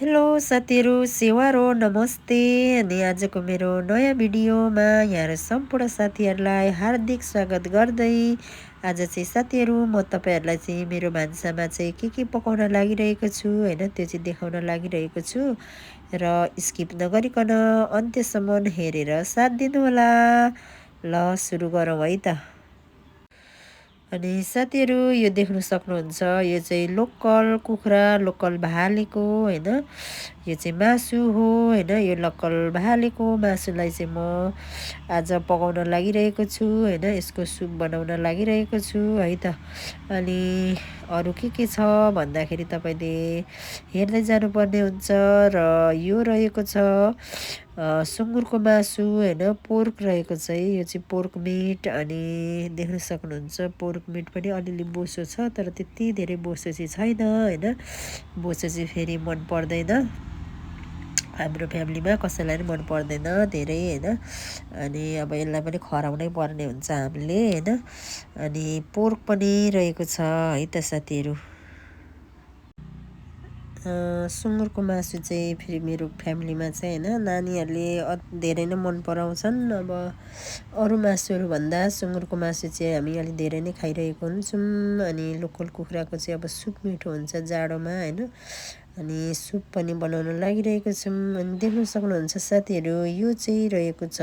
Hello साथीहरू, सेवारो नमस्ते। अनि आजको मेरो नयाँ भिडियोमा यहाँ सम्पूर्ण साथीहरूलाई हार्दिक स्वागत गर्दै आज चाहिँ साथीहरू म तपाईँहरूलाई चाहिँ मेरो भान्सामा चाहिँ के पकाउन लागिरहेको छु हैन, त्यो चाहिँ देखाउन लागिरहेको छु र स्किप नगरिकन अन्त्यसम्म हेरेर साथ दिनुहोला। ल सुरु गरौँ है त। अनि साथीहरू यो देख्न सक्नुहुन्छ, यो चाहिँ लोकल कुखुरा, लोकल भालेको हैन, यो चाहिँ मासु हो हैन। यो लोकल भालेको मासुलाई चाहिँ म आज पकाउन लागिरहेको छु हैन, यसको सुप बनाउन लागिरहेको छु है त। अनि अरू के छ भन्दाखेरि तपाईँले हेर्दै जानुपर्ने हुन्छ। र यो रहेको छ सुँगुरको मासु हैन, पोर्क रहेको चाहिँ यो चाहिँ पोर्क मिट। अनि देख्न सक्नुहुन्छ पोर्क मिट पनि अलिअलि बोसो छ, तर त्यति धेरै बोसो चाहिँ छैन हैन। बोसो चाहिँ फेरि मन पर्दैन, हाम्रो फ्यामिलीमा कसैलाई पनि मन पर्दैन धेरै हैन। अनि अब यसलाई पनि खराउनै पर्ने हुन्छ हामीले हैन। अनि पोर्क पनि रहेको छ है त साथीहरू। सुँगुरको मासु चाहिँ फेरि मेरो फ्यामिलीमा चाहिँ हैन, नानीहरूले धेरै नै मन पराउँछन्। अब अरू मासुहरू भन्दा सुँगुरको मासु चाहिँ हामी अलिक धेरै नै खाइरहेको हुन्छौँ। अनि लोकल कुखुराको चाहिँ अब सुप मिठो हुन्छ जाडोमा हैन। अनि सुप पनि बनाउन लागिरहेको छौँ। अनि देख्न सक्नुहुन्छ साथीहरू, यो चाहिँ रहेको छ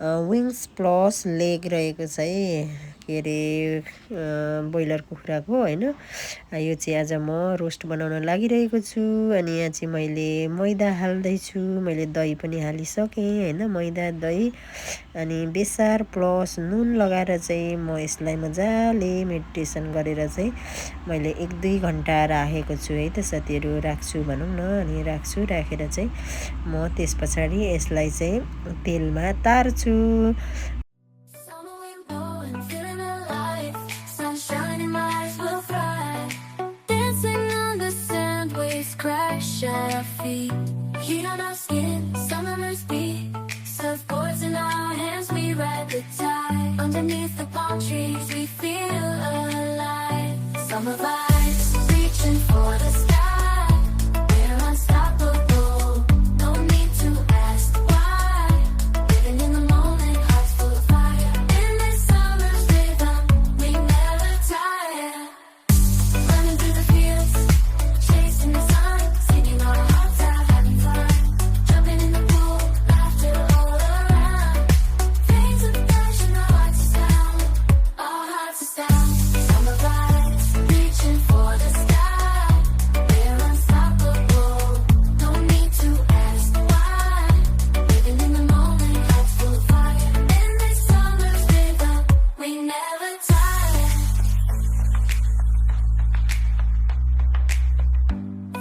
विङ्स प्लस लेग रहेको छ है, के अरे ब्रोइलर कुखुराको हैन। यो चाहिँ आज म रोस्ट बनाउन लागिरहेको छु। अनि यहाँ चाहिँ मैले मैदा हाल्दैछु, मैले दही पनि हालिसकेँ हैन, मैदा दही अनि बेसार प्लस नुन लगाएर चाहिँ म यसलाई मजाले मेडिटेसन गरेर चाहिँ मैले 1-2 घन्टा राखेको छु है त साथीहरू, राख्छु भनौँ न। अनि राखेर चाहिँ म त्यस पछाडि यसलाई चाहिँ तेलमा तार्छु। Underneath the palm trees, we feel alive. Summer vibes, reaching for the sky. We're unstoppable, no need to ask why. Living in the moment, hearts full of fire. In this summer's rhythm, we never tire. Running through the fields, chasing the sun, singing our hearts out, having fun. Jumping in the pool, laughter all around. Things of passion, our hearts are sound, our hearts are sound. Summer vibes, reaching for the sky. We're unstoppable, no need to ask why. Living in the moment, hearts full of fire. In this summer's rhythm, we never tire.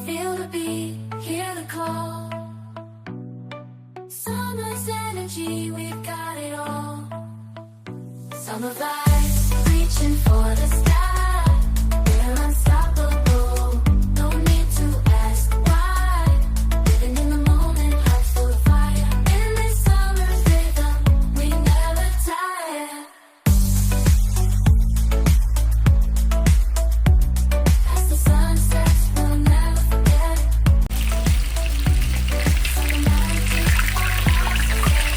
Feel the beat, hear the call. Summer's energy, we've got it all. Summer vibes, reaching for the sky. We're unstoppable, no need to ask why. Living in the moment, hearts full of fire. In this summer's rhythm, we never tire. As the sun sets, we'll never forget. Summer magic, our hearts are set.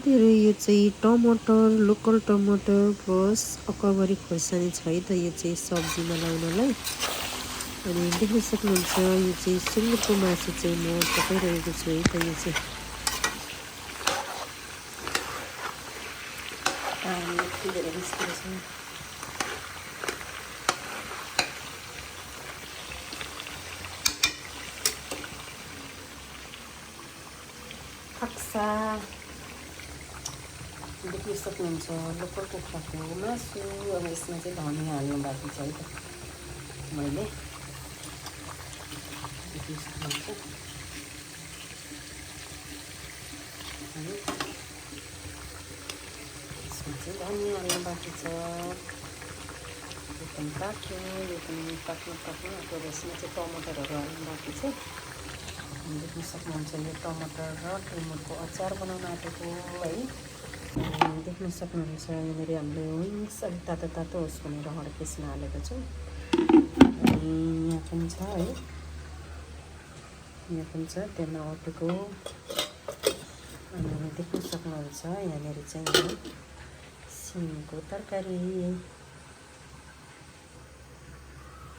साथीहरू यो चाहिँ टमाटर, local टमाटर plus Akbari खोर्सानी छ है त यो चाहिँ सब्जीमा लाउनलाई। अनि देख्न सक्नुहुन्छ यो चाहिँ सुँगुरको मासु चाहिँ म पकाइरहेको छु है त। यो चाहिँ देख्न सक्नुहुन्छ लोकल कुखुराको मासु। अब यसमा चाहिँ धनिया हाल्नु बाँकी छ है त मैले। देख्न सक्नुहुन्छ यसमा चाहिँ धनिया हाल्नु बाँकी छ। यो पनि पाक्यो, यो पनि पाक्नु अब यसमा चाहिँ टमाटरहरू हाल्नु बाँकी छ। देख्न सक्नुहुन्छ यो टमाटर र टिमुरको अचार बनाउन आँटेको है। देख्न सक्नुहुन्छ यहाँनिर हामीले विङ्स अलिक तातो तातो होस् भनेर हड्केसमा हालेको छौँ। अनि यहाँ पनि छ है, यहाँ पनि छ त्यसमा अटेको। अनि देख्न सक्नुहुन्छ यहाँनिर चाहिँ सिमको तरकारी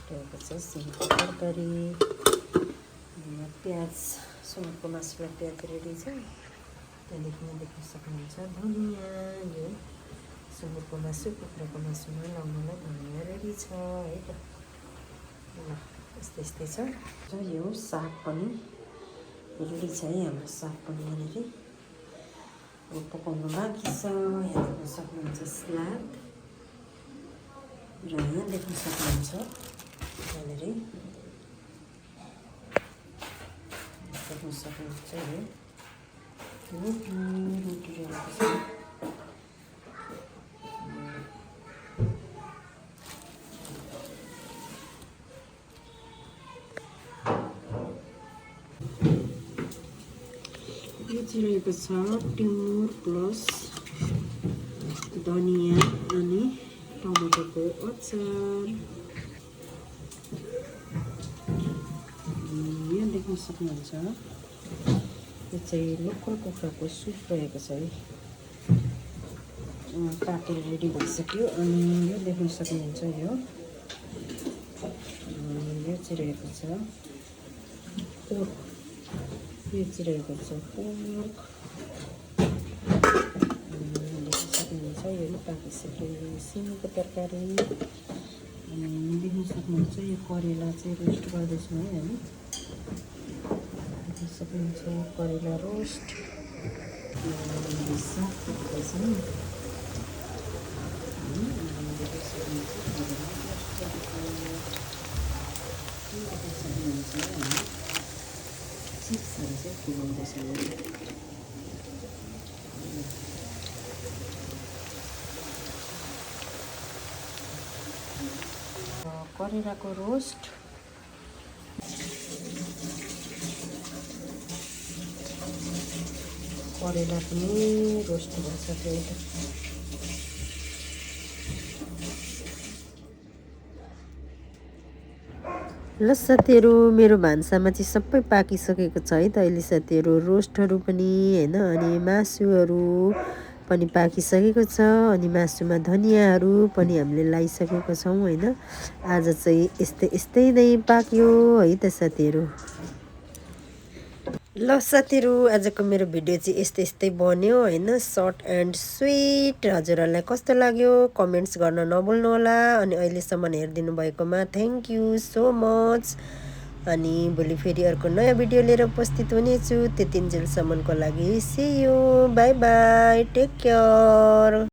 रहेको छ, सिमको तरकारी। प्याज, सुँगुरको मासुलाई प्याज रेडी छ। त्यहाँदेखि देख्न सक्नुहुन्छ धनिया, यो सुँगुरको मासु कुखुराको मासुमा लाउनलाई धनिया रेडी छ है त। ल यस्तै यस्तै छ। यो साग पनि रेडी छ है, हाम्रो साग पनि यहाँनिर पकाउनु बाँकी छ। यहाँ देख्न सक्नुहुन्छ सलाद र यहाँ देख्न सक्नुहुन्छ यहाँनिर देख्न सक्नुहुन्छ यो रोटी रहेको छ। यो चाहिँ रहेको छ टिमुर प्लस धनिया अनि टमाटरको अचार। यहाँ देख्न सक्नुहुन्छ यो चाहिँ लोकल कुखुराको सुप रहेको छ है, पाकेर रेडी भइसक्यो। अनि यो देख्न सक्नुहुन्छ यो चाहिँ रहेको छ पोर्क, यो चाहिँ रहेको छ पोर्क। देख्न सक्नुहुन्छ यो पाकिसक्यो सिमको तरकारी। अनि देख्न सक्नुहुन्छ यो करेला चाहिँ रोस्ट गर्दैछौँ है हामी। देख्न सक्नुहुन्छ करेला रोस्ट साग पकाउँदैछौँ। चिप्सहरू चाहिँ खुवाउँदैछौँ। करेलाको रोस्ट, करेला पनि रोस्ट भइसक्यो। ल साथीहरू मेरो भान्सामा चाहिँ सबै पाकिसकेको छ है त अहिले साथीहरू। रोस्टहरू पनि होइन, अनि मासुहरू पनि पाकिसकेको छ। अनि मासुमा धनियाहरू पनि हामीले लगाइसकेको छौँ होइन। आज चाहिँ यस्तै नै पाक्यो है त साथीहरू। ल साथीहरू आजको मेरो भिडियो चाहिँ यस्तै बन्यो होइन, सर्ट एन्ड स्विट। हजुरहरूलाई कस्तो लाग्यो कमेन्ट्स गर्न नभुल्नु होला। अनि अहिलेसम्म हेरिदिनु भएकोमा थ्याङ्क यू सो मच। अनि भोलि फेरि अर्को नयाँ भिडियो लिएर उपस्थित हुनेछु। त्यतिन्जेलसम्मको लागि see you, bye bye, take care.